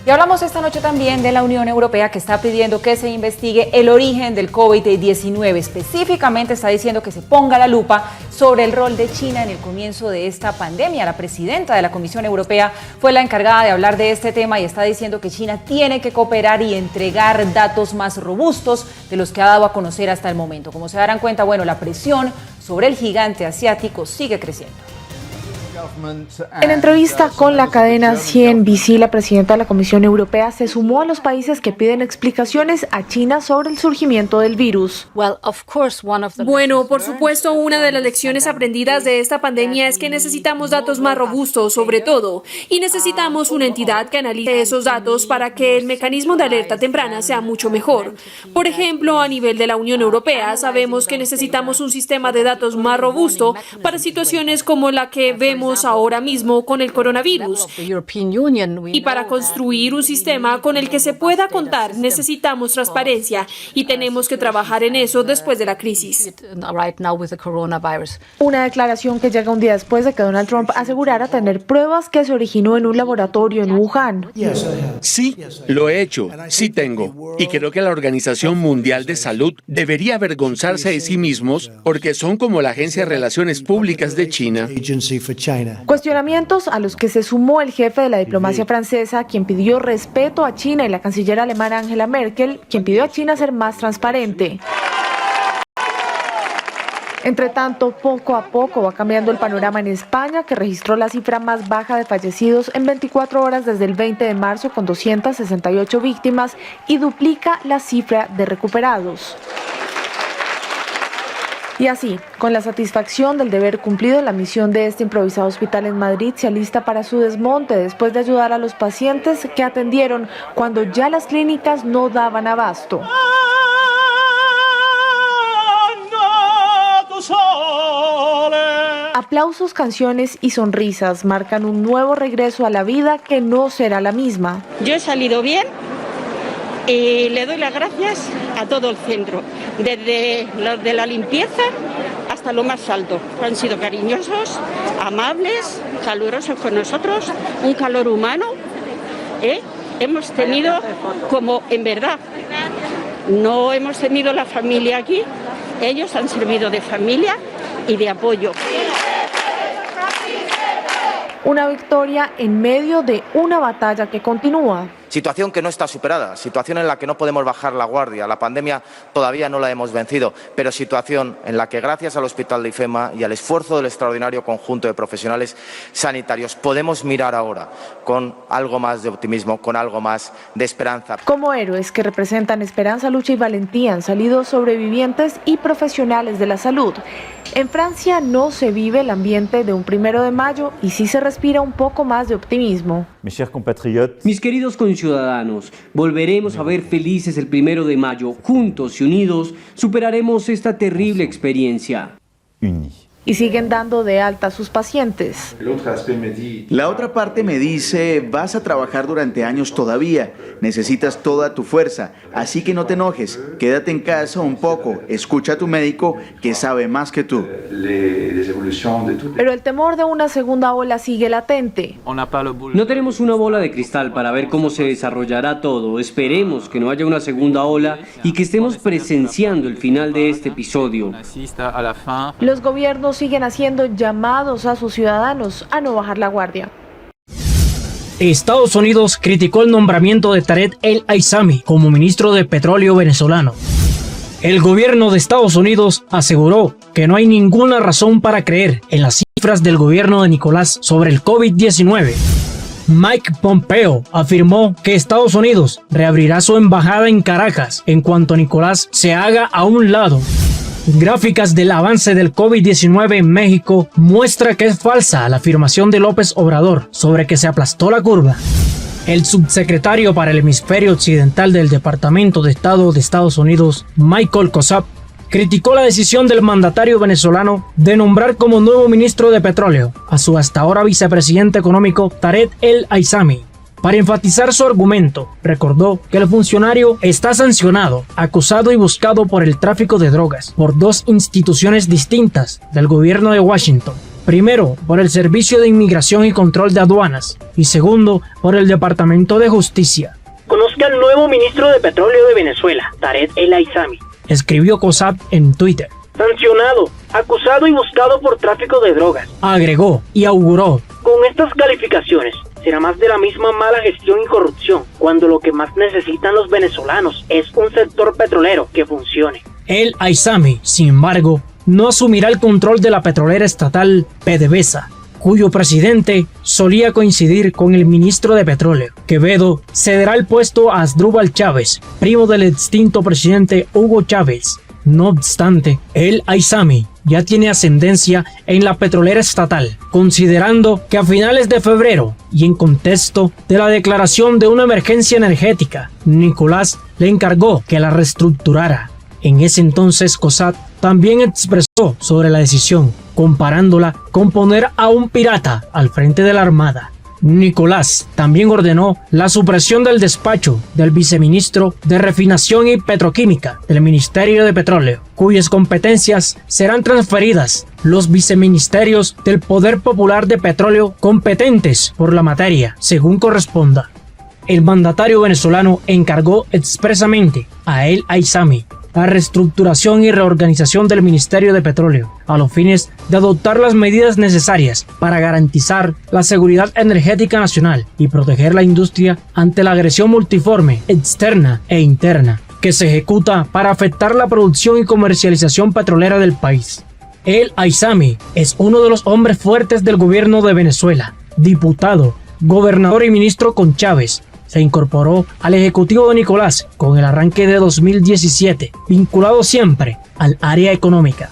Y hablamos esta noche también de la Unión Europea, que está pidiendo que se investigue el origen del COVID-19. Específicamente está diciendo que se ponga la lupa sobre el rol de China en el comienzo de esta pandemia. La presidenta de la Comisión Europea fue la encargada de hablar de este tema y está diciendo que China tiene que cooperar y entregar datos más robustos de los que ha dado a conocer hasta el momento. Como se darán cuenta, bueno, la presión sobre el gigante asiático sigue creciendo. En entrevista con la cadena CNBC, la presidenta de la Comisión Europea se sumó a los países que piden explicaciones a China sobre el surgimiento del virus. Bueno, por supuesto, una de las lecciones aprendidas de esta pandemia es que necesitamos datos más robustos, sobre todo, y necesitamos una entidad que analice esos datos para que el mecanismo de alerta temprana sea mucho mejor. Por ejemplo, a nivel de la Unión Europea, sabemos que necesitamos un sistema de datos más robusto para situaciones como la que vemos ahora mismo con el coronavirus. Y para construir un sistema con el que se pueda contar, necesitamos transparencia y tenemos que trabajar en eso después de la crisis. Una declaración que llega un día después de que Donald Trump asegurara tener pruebas que se originó en un laboratorio en Wuhan. Sí, lo he hecho, sí tengo. Y creo que la Organización Mundial de Salud debería avergonzarse de sí mismos porque son como la Agencia de Relaciones Públicas de China. Cuestionamientos a los que se sumó el jefe de la diplomacia francesa, quien pidió respeto a China, y la canciller alemana Angela Merkel, quien pidió a China ser más transparente. Entre tanto, poco a poco va cambiando el panorama en España, que registró la cifra más baja de fallecidos en 24 horas desde el 20 de marzo, con 268 víctimas, y duplica la cifra de recuperados. Y así, con la satisfacción del deber cumplido, la misión de este improvisado hospital en Madrid se alista para su desmonte después de ayudar a los pacientes que atendieron cuando ya las clínicas no daban abasto. Aplausos, canciones y sonrisas marcan un nuevo regreso a la vida que no será la misma. Yo he salido bien. Y le doy las gracias a todo el centro, desde los de la limpieza hasta lo más alto. Han sido cariñosos, amables, calurosos con nosotros, un calor humano. Hemos tenido, como en verdad, no hemos tenido la familia aquí, ellos han servido de familia y de apoyo. Una victoria en medio de una batalla que continúa. Situación que no está superada, situación en la que no podemos bajar la guardia. La pandemia todavía no la hemos vencido, pero situación en la que gracias al Hospital de IFEMA y al esfuerzo del extraordinario conjunto de profesionales sanitarios podemos mirar ahora con algo más de optimismo, con algo más de esperanza. Como héroes que representan esperanza, lucha y valentía han salido sobrevivientes y profesionales de la salud. En Francia no se vive el ambiente de un 1 de mayo y sí se respira un poco más de optimismo. Mis queridos conciudadanos, volveremos a ver felices el 1 de mayo. Juntos y unidos superaremos esta terrible experiencia. Y siguen dando de alta a sus pacientes. La otra parte me dice, vas a trabajar durante años todavía, necesitas toda tu fuerza, así que no te enojes, quédate en casa un poco, escucha a tu médico que sabe más que tú. Pero el temor de una segunda ola sigue latente. No tenemos una bola de cristal para ver cómo se desarrollará todo. Esperemos que no haya una segunda ola y que estemos presenciando el final de este episodio. Los gobiernos siguen haciendo llamados a sus ciudadanos a no bajar la guardia. Estados Unidos criticó el nombramiento de Tarek El Aissami como ministro de Petróleo venezolano. El gobierno de Estados Unidos aseguró que no hay ninguna razón para creer en las cifras del gobierno de Nicolás sobre el COVID-19. Mike Pompeo afirmó que Estados Unidos reabrirá su embajada en Caracas en cuanto Nicolás se haga a un lado. Gráficas del avance del COVID-19 en México muestra que es falsa la afirmación de López Obrador sobre que se aplastó la curva. El subsecretario para el hemisferio occidental del Departamento de Estado de Estados Unidos, Michael Kosab, criticó la decisión del mandatario venezolano de nombrar como nuevo ministro de Petróleo a su hasta ahora vicepresidente económico Tarek El Aissami. Para enfatizar su argumento, recordó que el funcionario está sancionado, acusado y buscado por el tráfico de drogas por dos instituciones distintas del gobierno de Washington. Primero, por el Servicio de Inmigración y Control de Aduanas y segundo, por el Departamento de Justicia. Conozca al nuevo ministro de Petróleo de Venezuela, Tarek El Aissami. Escribió COSAP en Twitter. Sancionado, acusado y buscado por tráfico de drogas. Agregó y auguró. Con estas calificaciones, será más de la misma mala gestión y corrupción, cuando lo que más necesitan los venezolanos es un sector petrolero que funcione. El Aissami, sin embargo, no asumirá el control de la petrolera estatal PDVSA, cuyo presidente solía coincidir con el ministro de Petróleo. Quevedo cederá el puesto a Asdrúbal Chávez, primo del extinto presidente Hugo Chávez. No obstante, el Aissami ya tiene ascendencia en la petrolera estatal, considerando que a finales de febrero y en contexto de la declaración de una emergencia energética, Nicolás le encargó que la reestructurara. En ese entonces, COSAP también expresó sobre la decisión, comparándola con poner a un pirata al frente de la Armada. Nicolás también ordenó la supresión del despacho del viceministro de Refinación y Petroquímica del Ministerio de Petróleo, cuyas competencias serán transferidas los viceministerios del Poder Popular de Petróleo competentes por la materia, según corresponda. El mandatario venezolano encargó expresamente a El Aissami la reestructuración y reorganización del Ministerio de Petróleo, a los fines de adoptar las medidas necesarias para garantizar la seguridad energética nacional y proteger la industria ante la agresión multiforme, externa e interna, que se ejecuta para afectar la producción y comercialización petrolera del país. El Aissami es uno de los hombres fuertes del gobierno de Venezuela, diputado, gobernador y ministro con Chávez. Se incorporó al ejecutivo de Nicolás con el arranque de 2017, vinculado siempre al área económica.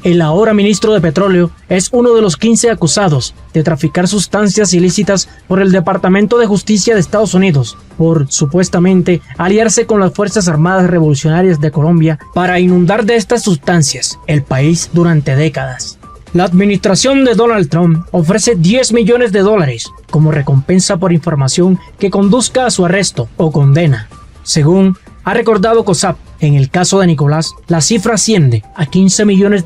El ahora ministro de Petróleo es uno de los 15 acusados de traficar sustancias ilícitas por el Departamento de Justicia de Estados Unidos, por supuestamente aliarse con las Fuerzas Armadas Revolucionarias de Colombia para inundar de estas sustancias el país durante décadas. La administración de Donald Trump ofrece $10 millones como recompensa por información que conduzca a su arresto o condena. Según ha recordado COSAP, en el caso de Nicolás, la cifra asciende a $15 millones.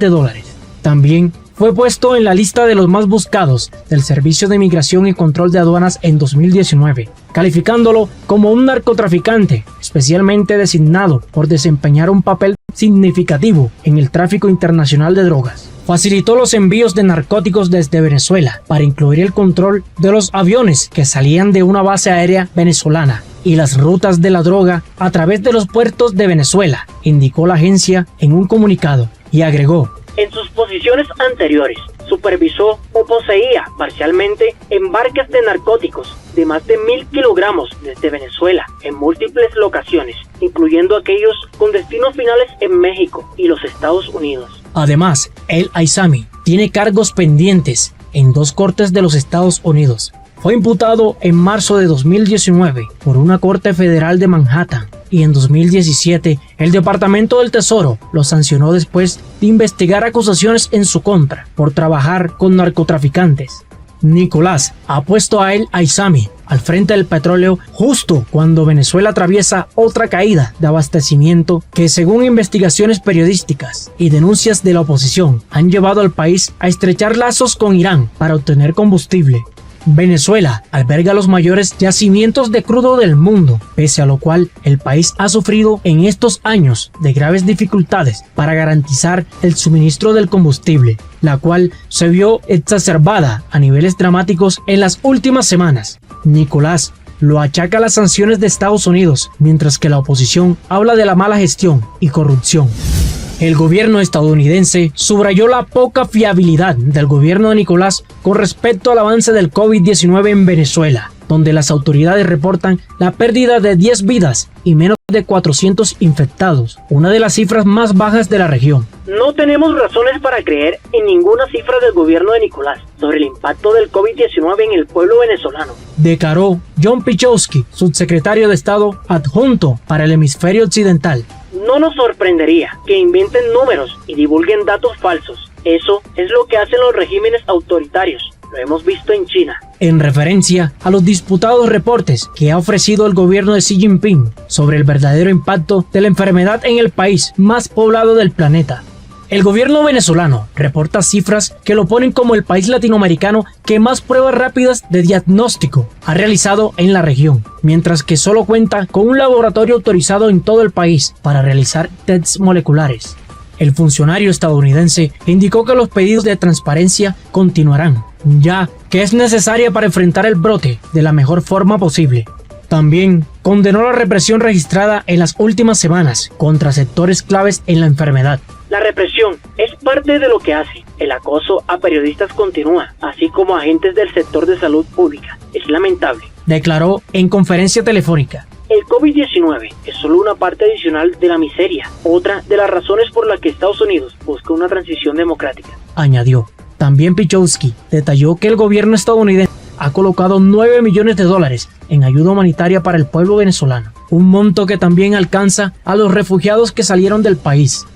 También fue puesto en la lista de los más buscados del Servicio de Inmigración y Control de Aduanas en 2019, calificándolo como un narcotraficante especialmente designado por desempeñar un papel significativo en el tráfico internacional de drogas. Facilitó los envíos de narcóticos desde Venezuela para incluir el control de los aviones que salían de una base aérea venezolana y las rutas de la droga a través de los puertos de Venezuela, indicó la agencia en un comunicado, y agregó: en sus posiciones anteriores, supervisó o poseía parcialmente embarques de narcóticos de más de 1.000 kilogramos desde Venezuela en múltiples locaciones, incluyendo aquellos con destinos finales en México y los Estados Unidos. Además, el Aissami tiene cargos pendientes en 2 cortes de los Estados Unidos. Fue imputado en marzo de 2019 por una corte federal de Manhattan y en 2017 el Departamento del Tesoro lo sancionó después de investigar acusaciones en su contra por trabajar con narcotraficantes. Nicolás ha puesto a El Aissami al frente del petróleo justo cuando Venezuela atraviesa otra caída de abastecimiento que, según investigaciones periodísticas y denuncias de la oposición, han llevado al país a estrechar lazos con Irán para obtener combustible. Venezuela alberga los mayores yacimientos de crudo del mundo, pese a lo cual el país ha sufrido en estos años de graves dificultades para garantizar el suministro del combustible, la cual se vio exacerbada a niveles dramáticos en las últimas semanas. Nicolás lo achaca a las sanciones de Estados Unidos, mientras que la oposición habla de la mala gestión y corrupción. El gobierno estadounidense subrayó la poca fiabilidad del gobierno de Nicolás con respecto al avance del COVID-19 en Venezuela, donde las autoridades reportan la pérdida de 10 vidas y menos de 400 infectados, una de las cifras más bajas de la región. No tenemos razones para creer en ninguna cifra del gobierno de Nicolás sobre el impacto del COVID-19 en el pueblo venezolano, declaró John Pichowski, subsecretario de Estado adjunto para el hemisferio occidental. No nos sorprendería que inventen números y divulguen datos falsos. Eso es lo que hacen los regímenes autoritarios. Lo hemos visto en China. En referencia a los disputados reportes que ha ofrecido el gobierno de Xi Jinping sobre el verdadero impacto de la enfermedad en el país más poblado del planeta. El gobierno venezolano reporta cifras que lo ponen como el país latinoamericano que más pruebas rápidas de diagnóstico ha realizado en la región, mientras que solo cuenta con un laboratorio autorizado en todo el país para realizar tests moleculares. El funcionario estadounidense indicó que los pedidos de transparencia continuarán, ya que es necesaria para enfrentar el brote de la mejor forma posible. También condenó la represión registrada en las últimas semanas contra sectores claves en la enfermedad. La represión es parte de lo que hace. El acoso a periodistas continúa, así como a agentes del sector de salud pública. Es lamentable, declaró en conferencia telefónica. El COVID-19 es solo una parte adicional de la miseria, otra de las razones por las que Estados Unidos busca una transición democrática, añadió. También Pichowski detalló que el gobierno estadounidense ha colocado $9 millones en ayuda humanitaria para el pueblo venezolano, un monto que también alcanza a los refugiados que salieron del país.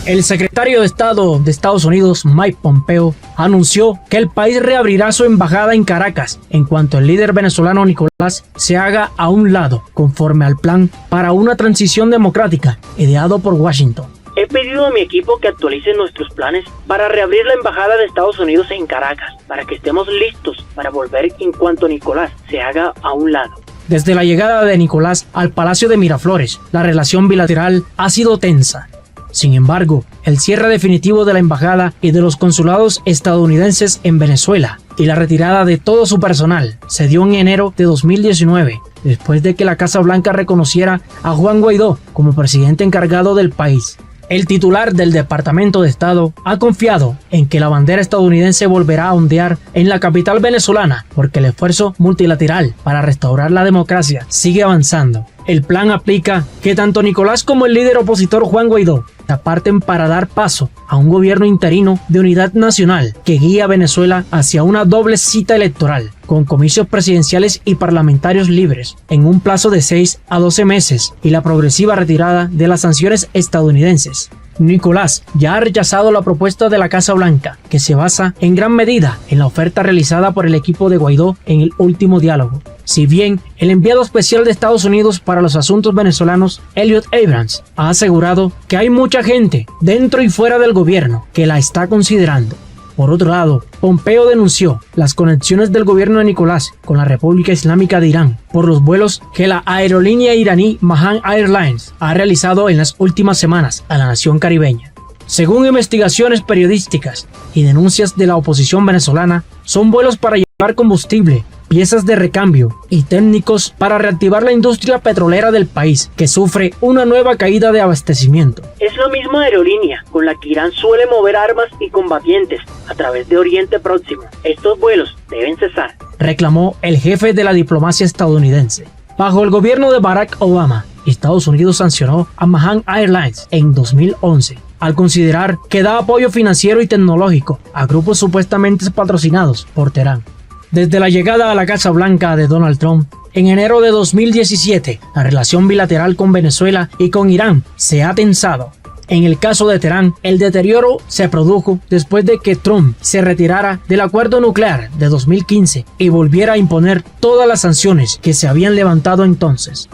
El secretario de Estado de Estados Unidos, Mike Pompeo, anunció que el país reabrirá su embajada en Caracas en cuanto el líder venezolano Nicolás se haga a un lado, conforme al plan para una transición democrática ideado por Washington. He pedido a mi equipo que actualice nuestros planes para reabrir la embajada de Estados Unidos en Caracas, para que estemos listos para volver en cuanto Nicolás se haga a un lado. Desde la llegada de Nicolás al Palacio de Miraflores, la relación bilateral ha sido tensa. Sin embargo, el cierre definitivo de la embajada y de los consulados estadounidenses en Venezuela y la retirada de todo su personal se dio en enero de 2019, después de que la Casa Blanca reconociera a Juan Guaidó como presidente encargado del país. El titular del Departamento de Estado ha confiado en que la bandera estadounidense volverá a ondear en la capital venezolana porque el esfuerzo multilateral para restaurar la democracia sigue avanzando. El plan aplica que tanto Nicolás como el líder opositor Juan Guaidó se aparten para dar paso a un gobierno interino de unidad nacional que guía a Venezuela hacia una doble cita electoral, con comicios presidenciales y parlamentarios libres, en un plazo de 6 a 12 meses y la progresiva retirada de las sanciones estadounidenses. Nicolás ya ha rechazado la propuesta de la Casa Blanca, que se basa en gran medida en la oferta realizada por el equipo de Guaidó en el último diálogo. Si bien el enviado especial de Estados Unidos para los asuntos venezolanos, Elliot Abrams, ha asegurado que hay mucha gente dentro y fuera del gobierno que la está considerando. Por otro lado, Pompeo denunció las conexiones del gobierno de Nicolás con la República Islámica de Irán por los vuelos que la aerolínea iraní Mahan Airlines ha realizado en las últimas semanas a la nación caribeña. Según investigaciones periodísticas y denuncias de la oposición venezolana, son vuelos para llevar combustible, piezas de recambio y técnicos para reactivar la industria petrolera del país, que sufre una nueva caída de abastecimiento. Es la misma aerolínea con la que Irán suele mover armas y combatientes a través de Oriente Próximo. Estos vuelos deben cesar, reclamó el jefe de la diplomacia estadounidense. Bajo el gobierno de Barack Obama, Estados Unidos sancionó a Mahan Airlines en 2011, al considerar que da apoyo financiero y tecnológico a grupos supuestamente patrocinados por Teherán. Desde la llegada a la Casa Blanca de Donald Trump, en enero de 2017, la relación bilateral con Venezuela y con Irán se ha tensado. En el caso de Teherán, el deterioro se produjo después de que Trump se retirara del acuerdo nuclear de 2015 y volviera a imponer todas las sanciones que se habían levantado entonces.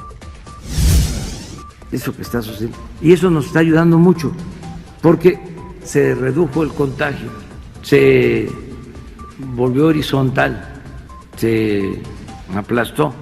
Eso que está sucediendo. Y eso nos está ayudando mucho, porque se redujo el contagio, se volvió horizontal, se aplastó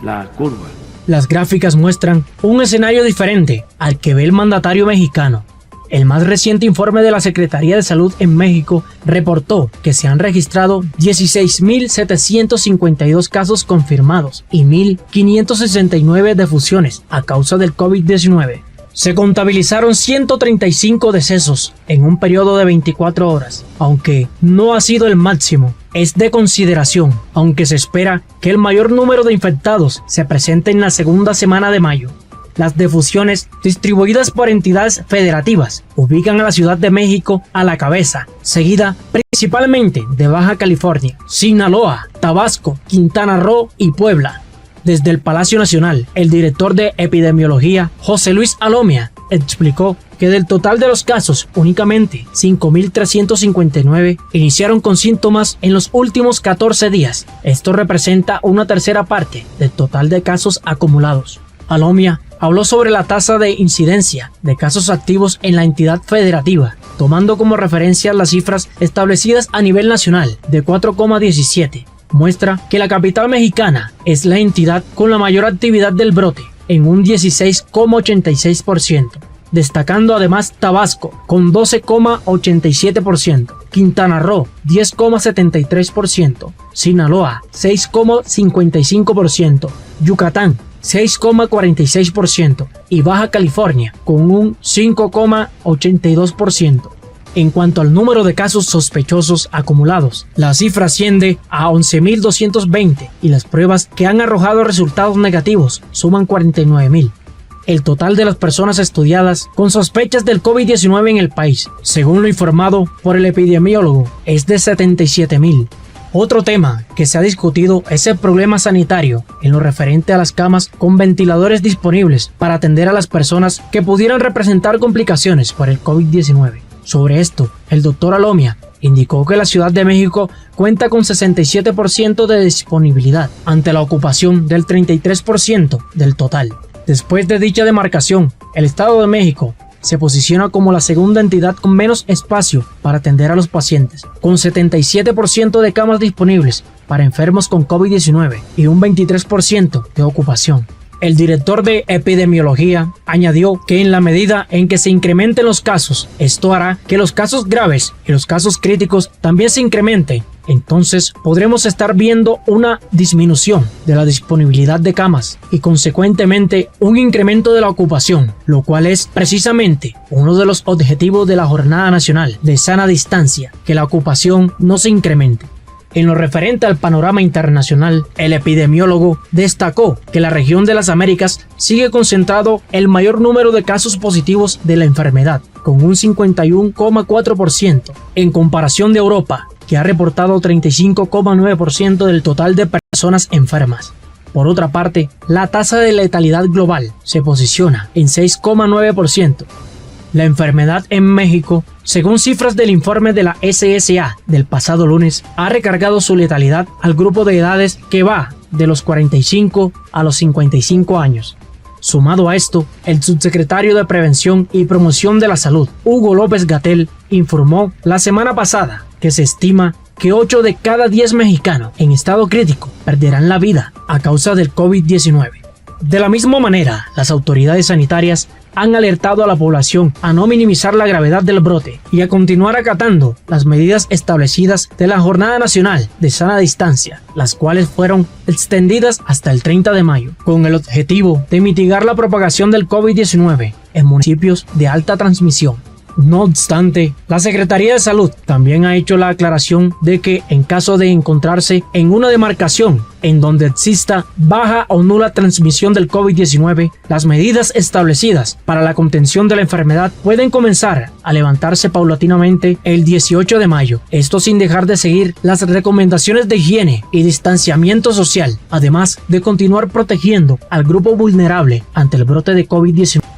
la curva. Las gráficas muestran un escenario diferente al que ve el mandatario mexicano. El más reciente informe de la Secretaría de Salud en México reportó que se han registrado 16.752 casos confirmados y 1.569 defunciones a causa del COVID-19. Se contabilizaron 135 decesos en un periodo de 24 horas, aunque no ha sido el máximo. Es de consideración, aunque se espera que el mayor número de infectados se presente en la segunda semana de mayo. Las defunciones, distribuidas por entidades federativas, ubican a la Ciudad de México a la cabeza, seguida principalmente de Baja California, Sinaloa, Tabasco, Quintana Roo y Puebla. Desde el Palacio Nacional, el director de epidemiología, José Luis Alomia, explicó que del total de los casos, únicamente 5.359 iniciaron con síntomas en los últimos 14 días. Esto representa una tercera parte del total de casos acumulados. Alomia habló sobre la tasa de incidencia de casos activos en la entidad federativa, tomando como referencia las cifras establecidas a nivel nacional de 4,17. Muestra que la capital mexicana es la entidad con la mayor actividad del brote, en un 16,86%, destacando además Tabasco con 12,87%, Quintana Roo 10,73%, Sinaloa 6,55%, Yucatán 6,46% y Baja California con un 5,82%. En cuanto al número de casos sospechosos acumulados, la cifra asciende a 11.220 y las pruebas que han arrojado resultados negativos suman 49.000. El total de las personas estudiadas con sospechas del COVID-19 en el país, según lo informado por el epidemiólogo, es de 77.000. Otro tema que se ha discutido es el problema sanitario en lo referente a las camas con ventiladores disponibles para atender a las personas que pudieran representar complicaciones por el COVID-19. Sobre esto, el doctor Alomia indicó que la Ciudad de México cuenta con 67% de disponibilidad ante la ocupación del 33% del total. Después de dicha demarcación, el Estado de México se posiciona como la segunda entidad con menos espacio para atender a los pacientes, con 77% de camas disponibles para enfermos con COVID-19 y un 23% de ocupación. El director de epidemiología añadió que en la medida en que se incrementen los casos, esto hará que los casos graves y los casos críticos también se incrementen. Entonces podremos estar viendo una disminución de la disponibilidad de camas y consecuentemente un incremento de la ocupación, lo cual es precisamente uno de los objetivos de la Jornada Nacional de Sana Distancia, que la ocupación no se incremente. En lo referente al panorama internacional, el epidemiólogo destacó que la región de las Américas sigue concentrado el mayor número de casos positivos de la enfermedad, con un 51,4%, en comparación de Europa, que ha reportado 35,9% del total de personas enfermas. Por otra parte, la tasa de letalidad global se posiciona en 6,9%. La enfermedad en México, según cifras del informe de la SSA del pasado lunes, ha recargado su letalidad al grupo de edades que va de los 45 a los 55 años. Sumado a esto, el subsecretario de Prevención y Promoción de la Salud, Hugo López-Gatell, informó la semana pasada que se estima que 8 de cada 10 mexicanos en estado crítico perderán la vida a causa del COVID-19. De la misma manera, las autoridades sanitarias han alertado a la población a no minimizar la gravedad del brote y a continuar acatando las medidas establecidas de la Jornada Nacional de Sana Distancia, las cuales fueron extendidas hasta el 30 de mayo, con el objetivo de mitigar la propagación del COVID-19 en municipios de alta transmisión. No obstante, la Secretaría de Salud también ha hecho la aclaración de que en caso de encontrarse en una demarcación en donde exista baja o nula transmisión del COVID-19, las medidas establecidas para la contención de la enfermedad pueden comenzar a levantarse paulatinamente el 18 de mayo, esto sin dejar de seguir las recomendaciones de higiene y distanciamiento social, además de continuar protegiendo al grupo vulnerable ante el brote de COVID-19.